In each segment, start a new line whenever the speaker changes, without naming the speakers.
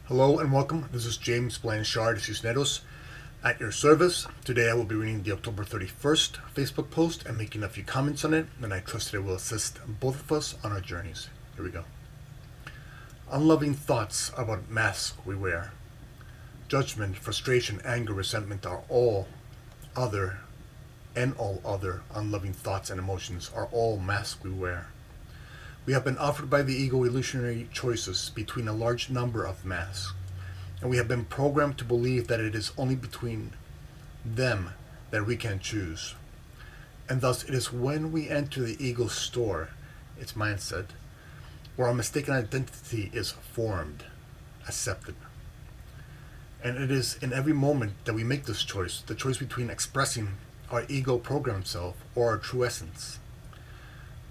Hello and welcome. This is James Blanchard, Cisneros, at your service. Today I will be reading the October 31st Facebook post and making a few comments on it, and I trust that it will assist both of us on our journeys. Here we go. Unloving thoughts are what masks we wear. Judgment, frustration, anger, resentment are all other, and all other unloving thoughts and emotions are all masks we wear. We have been offered by the ego illusionary choices between a large number of masks, and we have been programmed to believe that it is only between them that we can choose. And thus, it is when we enter the ego's store, its mindset, where our mistaken identity is formed, accepted. And it is in every moment that we make this choice, the choice between expressing our ego programmed self or our true essence.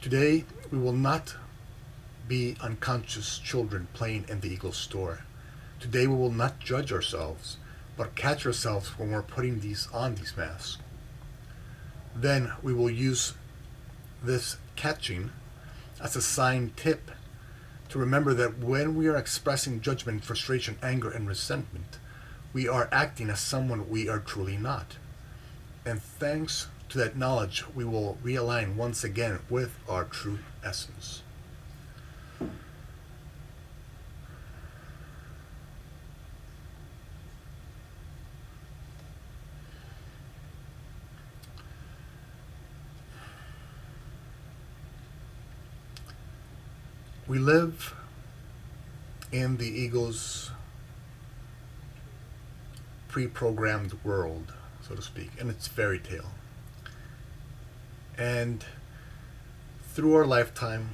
Today, we will not be unconscious children playing in the ego's store. Today we will not judge ourselves, but catch ourselves when we're putting these masks. Then we will use this catching as a sign tip to remember that when we are expressing judgment, frustration, anger, and resentment, we are acting as someone we are truly not. And thanks to that knowledge, we will realign once again with our true essence. We live in the ego's pre-programmed world, so to speak, and it's fairy tale. And through our lifetime,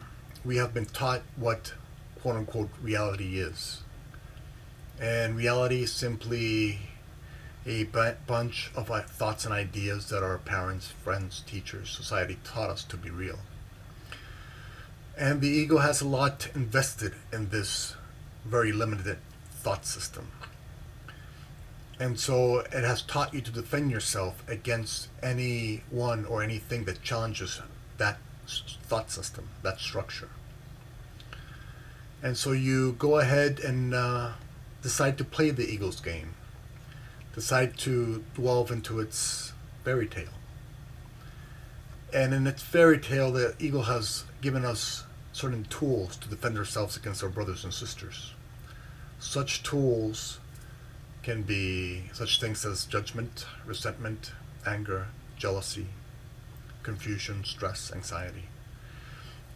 we have been taught what quote-unquote reality is. And reality is simply a bunch of thoughts and ideas that our parents, friends, teachers, society taught us to be real. And the ego has a lot invested in this very limited thought system. And so it has taught you to defend yourself against anyone or anything that challenges that thought system, that structure. And so you go ahead and decide to play the ego's game, decide to delve into its fairy tale. And in its fairy tale, the ego has given us certain tools to defend ourselves against our brothers and sisters. Such tools can be such things as judgment, resentment, anger, jealousy, confusion, stress, anxiety.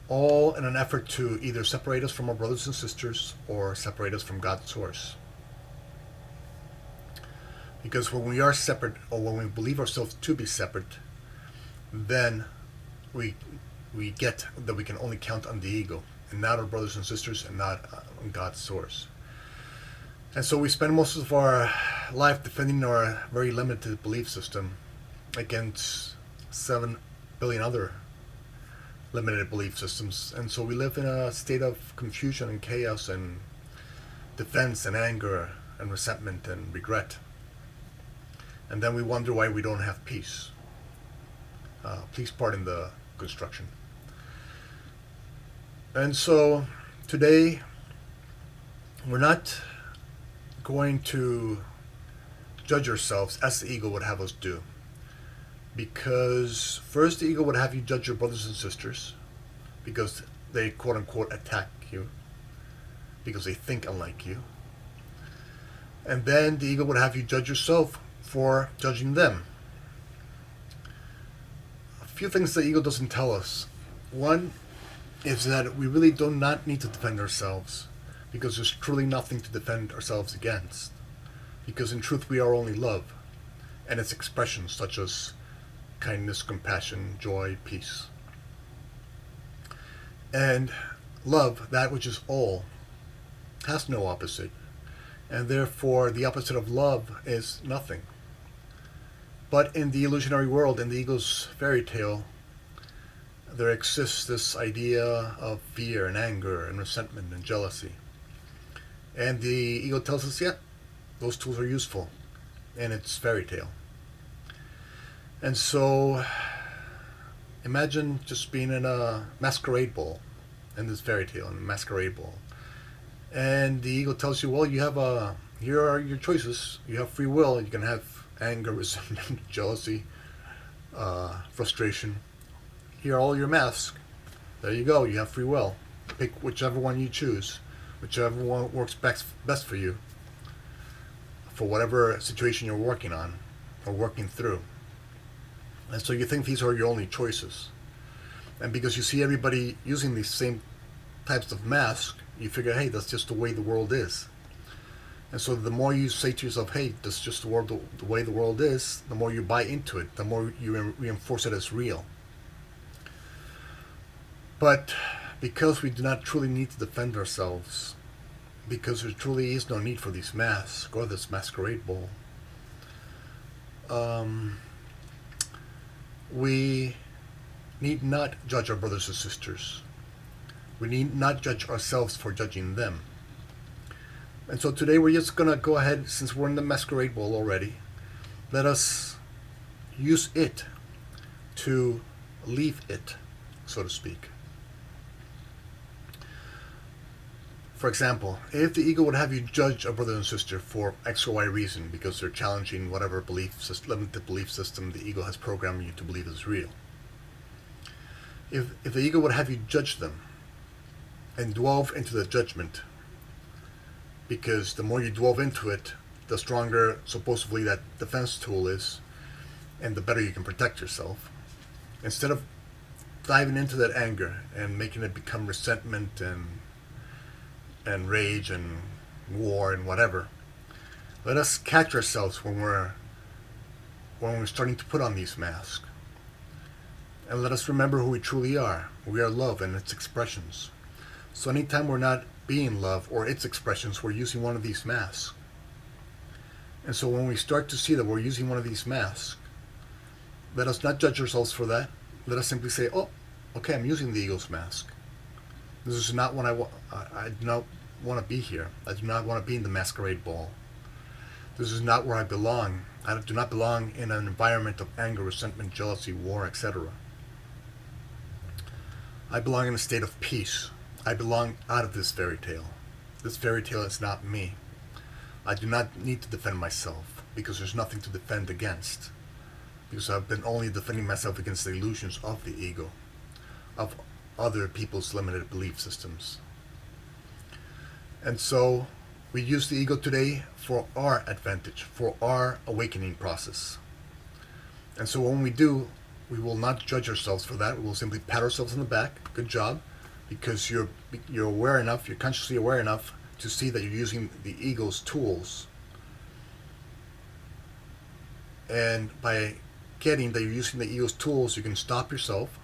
All in an effort to either separate us from our brothers and sisters or separate us from God's source. Because when we are separate, or when we believe ourselves to be separate, then we get that we can only count on the ego and not our brothers and sisters and not on God's source. And so we spend most of our life defending our very limited belief system against 7 billion other limited belief systems. And so we live in a state of confusion and chaos and defense and anger and resentment and regret. And then we wonder why we don't have peace. Please pardon the construction. And so today, we're not going to judge ourselves as the ego would have us do. Because first, the ego would have you judge your brothers and sisters because they quote unquote attack you, because they think unlike you. And then the ego would have you judge yourself for judging them. A few things the ego doesn't tell us. One is that we really do not need to defend ourselves, because there's truly nothing to defend ourselves against. Because in truth we are only love, and its expressions such as kindness, compassion, joy, peace. And love, that which is all, has no opposite, and therefore the opposite of love is nothing. But in the illusionary world, in the ego's fairy tale, there exists this idea of fear and anger and resentment and jealousy. And the ego tells us, yeah, those tools are useful in its fairy tale. And so imagine just being in a masquerade ball, in this fairy tale, in a masquerade ball. And the ego tells you, well, here are your choices. You have free will. You can have anger, resentment, jealousy, frustration. Here are all your masks. There you go. You have free will. Pick whichever one you choose, whichever one works best for you, for whatever situation you're working on or working through. And so you think these are your only choices. And because you see everybody using these same types of masks, you figure, hey, that's just the way the world is. And so the more you say to yourself, hey, that's just the way the world is, the more you buy into it, the more you reinforce it as real. But because we do not truly need to defend ourselves, because there truly is no need for these masks or this masquerade ball, we need not judge our brothers and sisters. We need not judge ourselves for judging them. And so today we're just going to go ahead, since we're in the masquerade ball already, let us use it to leave it, so to speak. For example, if the ego would have you judge a brother and sister for X or Y reason because they're challenging whatever limited belief system the ego has programmed you to believe is real. If the ego would have you judge them and delve into the judgment, because the more you delve into it, the stronger supposedly that defense tool is, and the better you can protect yourself. Instead of diving into that anger and making it become resentment and rage and war and whatever, let us catch ourselves when we're starting to put on these masks. And let us remember who we truly are. We are love and its expressions. So anytime we're not being love or its expressions, we're using one of these masks. And so when we start to see that we're using one of these masks, let us not judge ourselves for that. Let us simply say, oh, okay, I'm using the ego's mask. This is not what I do not want to be here. I do not want to be in the masquerade ball. This is not where I belong. I do not belong in an environment of anger, resentment, jealousy, war, etc. I belong in a state of peace. I belong out of this fairy tale. This fairy tale is not me. I do not need to defend myself because there's nothing to defend against. Because I've been only defending myself against the illusions of the ego, of other people's limited belief systems. And so we use the ego today for our advantage, for our awakening process. And so when we do, we will not judge ourselves for that. We will simply pat ourselves on the back. Good job. Because you're aware enough, you're consciously aware enough to see that you're using the ego's tools. And by getting that you're using the ego's tools, you can stop yourself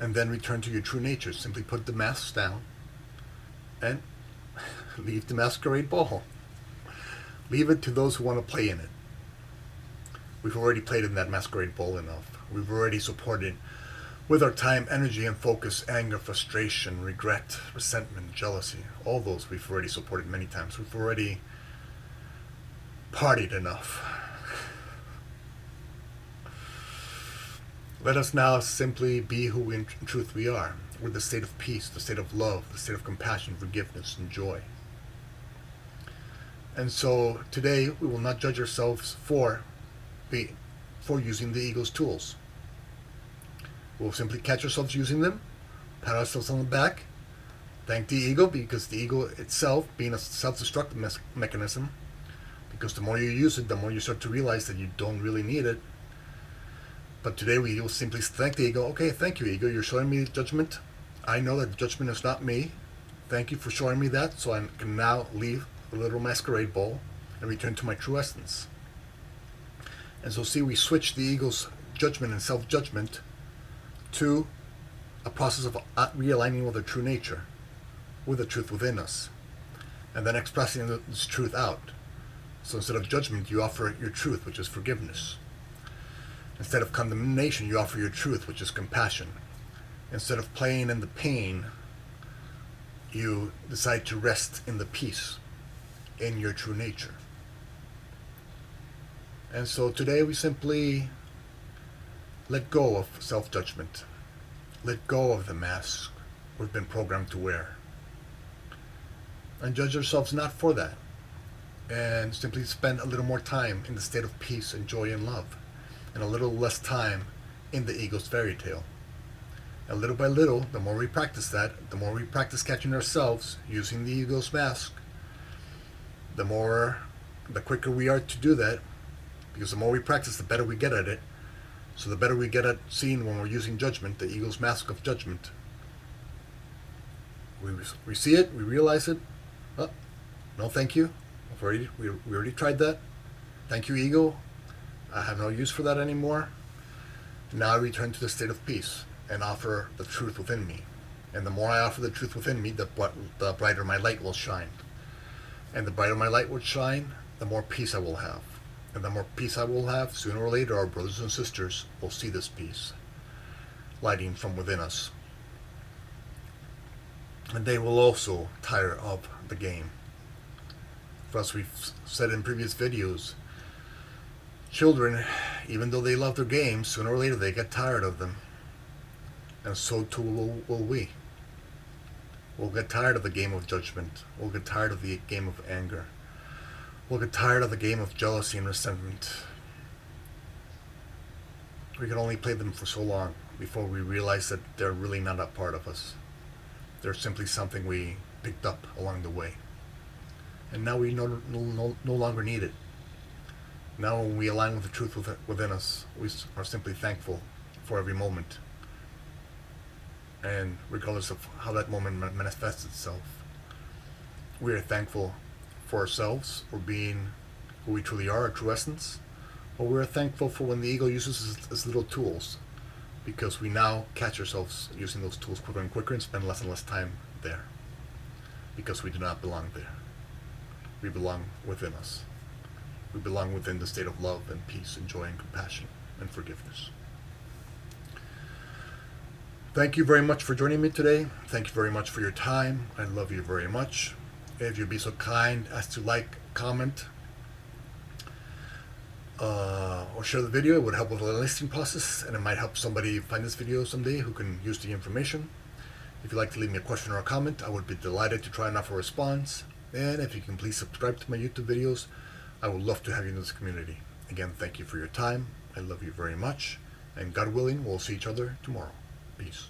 and then return to your true nature. Simply put the masks down and leave the masquerade ball. Leave it to those who want to play in it. We've already played in that masquerade ball enough. We've already supported with our time, energy, and focus, anger, frustration, regret, resentment, jealousy. All those we've already supported many times. We've already partied enough. Let us now simply be who in truth we are. We're the state of peace, the state of love, the state of compassion, forgiveness, and joy. And so today we will not judge ourselves for using the ego's tools. We'll simply catch ourselves using them, pat ourselves on the back, thank the ego, because the ego itself, being a self-destructive mechanism, because the more you use it, the more you start to realize that you don't really need it. But today we will simply thank the ego. Okay, thank you, ego. You're showing me judgment. I know that judgment is not me. Thank you for showing me that, so I can now leave the little masquerade ball and return to my true essence. And so see, we switch the ego's judgment and self-judgment to a process of realigning with our true nature, with the truth within us, and then expressing this truth out. So instead of judgment, you offer your truth, which is forgiveness. Instead of condemnation, you offer your truth, which is compassion. Instead of playing in the pain, you decide to rest in the peace, in your true nature. And so today we simply let go of self-judgment. Let go of the mask we've been programmed to wear. and judge ourselves not for that, and simply spend a little more time in the state of peace and joy and love, and a little less time in the ego's fairy tale. And little by little, the more we practice that, the more we practice catching ourselves using the ego's mask, the quicker we are to do that, because the more we practice, the better we get at it. So the better we get at seeing when we're using judgment, the ego's mask of judgment. We see it, we realize it. Oh, no, thank you. We already tried that. Thank you, ego. I have no use for that anymore. Now I return to the state of peace and offer the truth within me. And the more I offer the truth within me, the brighter my light will shine. And the brighter my light will shine, the more peace I will have. And the more peace I will have, sooner or later our brothers and sisters will see this peace lighting from within us. And they will also tire of the game. For as we've said in previous videos, children, even though they love their games, sooner or later they get tired of them. And so too will we. We'll get tired of the game of judgment. We'll get tired of the game of anger. We'll get tired of the game of jealousy and resentment. We can only play them for so long before we realize that they're really not a part of us. They're simply something we picked up along the way. And now we no longer need it. Now when we align with the truth within us, we are simply thankful for every moment. And regardless of how that moment manifests itself, we are thankful for ourselves, for being who we truly are, our true essence. But we're thankful for when the ego uses its little tools, because we now catch ourselves using those tools quicker and quicker and spend less and less time there, because we do not belong there. We belong within us. We belong within the state of love and peace and joy and compassion and forgiveness. Thank you very much for joining me today. Thank you very much for your time. I love you very much. If you'd be so kind as to like, comment, or share the video, it would help with the listing process, and it might help somebody find this video someday who can use the information. If you'd like to leave me a question or a comment, I would be delighted to try and offer a response. And if you can please subscribe to my YouTube videos, I would love to have you in this community. Again, thank you for your time. I love you very much. And God willing, we'll see each other tomorrow. Peace.